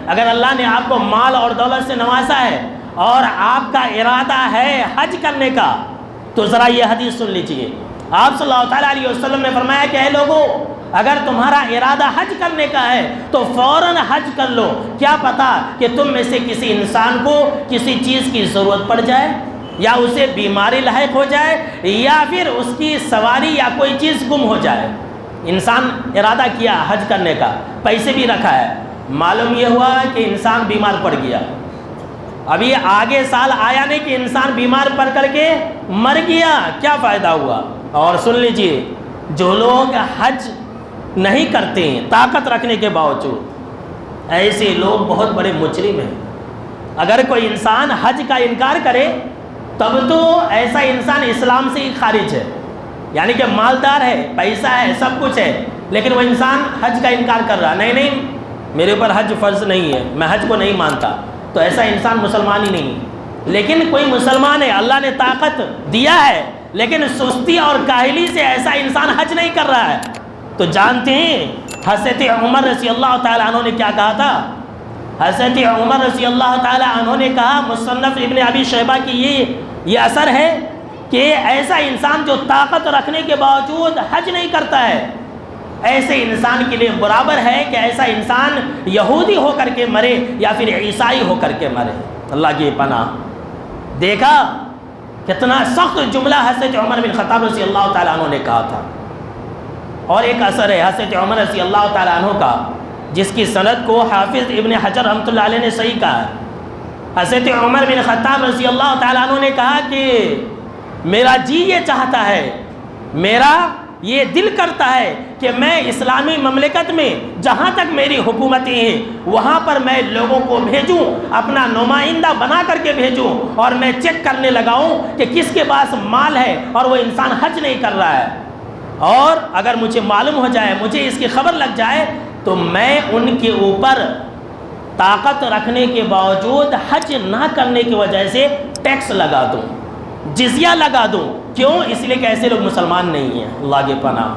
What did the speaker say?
اگر اللہ نے آپ کو مال اور دولت سے نوازا ہے اور آپ کا ارادہ ہے حج کرنے کا، تو ذرا یہ حدیث سن لیجئے۔ آپ صلی اللہ تعالیٰ علیہ وسلم نے فرمایا کہ اے لوگوں، اگر تمہارا ارادہ حج کرنے کا ہے تو فوراً حج کر لو، کیا پتا کہ تم میں سے کسی انسان کو کسی چیز کی ضرورت پڑ جائے، یا اسے بیماری لاحق ہو جائے، یا پھر اس کی سواری یا کوئی چیز گم ہو جائے۔ انسان ارادہ کیا حج کرنے کا، پیسے بھی رکھا ہے، معلوم یہ ہوا کہ انسان بیمار پڑ گیا، ابھی آگے سال آیا نہیں کہ انسان بیمار پڑ کر کے مر گیا، کیا فائدہ ہوا؟ اور سن لیجئے، جو لوگ حج نہیں کرتے ہیں طاقت رکھنے کے باوجود، ایسے لوگ بہت بڑے مجرم ہیں۔ اگر کوئی انسان حج کا انکار کرے تب تو ایسا انسان اسلام سے ہی خارج ہے، یعنی کہ مالدار ہے، پیسہ ہے، سب کچھ ہے، لیکن وہ انسان حج کا انکار کر رہا، نہیں میرے اوپر حج فرض نہیں ہے، میں حج کو نہیں مانتا، تو ایسا انسان مسلمان ہی نہیں۔ لیکن کوئی مسلمان ہے، اللہ نے طاقت دیا ہے، لیکن سستی اور کاہلی سے ایسا انسان حج نہیں کر رہا ہے، تو جانتے ہیں حضرت عمر رضی اللہ تعالیٰ عنہ نے کیا کہا تھا؟ حضرت عمر رضی اللہ تعالیٰ عنہ نے کہا، مصنف ابن ابی شیبہ کی یہ اثر ہے کہ ایسا انسان جو طاقت رکھنے کے باوجود حج نہیں کرتا ہے، ایسے انسان کے لیے برابر ہے کہ ایسا انسان یہودی ہو کر کے مرے یا پھر عیسائی ہو کر کے مرے۔ اللہ کی پناہ۔ دیکھا کتنا سخت جملہ حضرت عمر بن خطاب رضی اللہ تعالیٰ عنہ نے کہا تھا۔ اور ایک اثر ہے حضرت عمر رضی اللہ تعالیٰ عنہ کا، جس کی سند کو حافظ ابن حجر رحمۃ اللہ علیہ نے صحیح کہا ہے۔ حضرت عمر بن خطاب رضی اللہ تعالیٰ عنہ نے کہا کہ میرا جی یہ چاہتا ہے، میرا یہ دل کرتا ہے کہ میں اسلامی مملکت میں جہاں تک میری حکومتیں ہیں وہاں پر میں لوگوں کو بھیجوں، اپنا نمائندہ بنا کر کے بھیجوں، اور میں چیک کرنے لگاؤں کہ کس کے پاس مال ہے اور وہ انسان حج نہیں کر رہا ہے، اور اگر مجھے معلوم ہو جائے، مجھے اس کی خبر لگ جائے، تو میں ان کے اوپر طاقت رکھنے کے باوجود حج نہ کرنے کی وجہ سے ٹیکس لگا دوں، جزیہ لگا دوں۔ کیوں؟ اس لیے کہ ایسے لوگ مسلمان نہیں ہیں۔ اللہ کے پناہ۔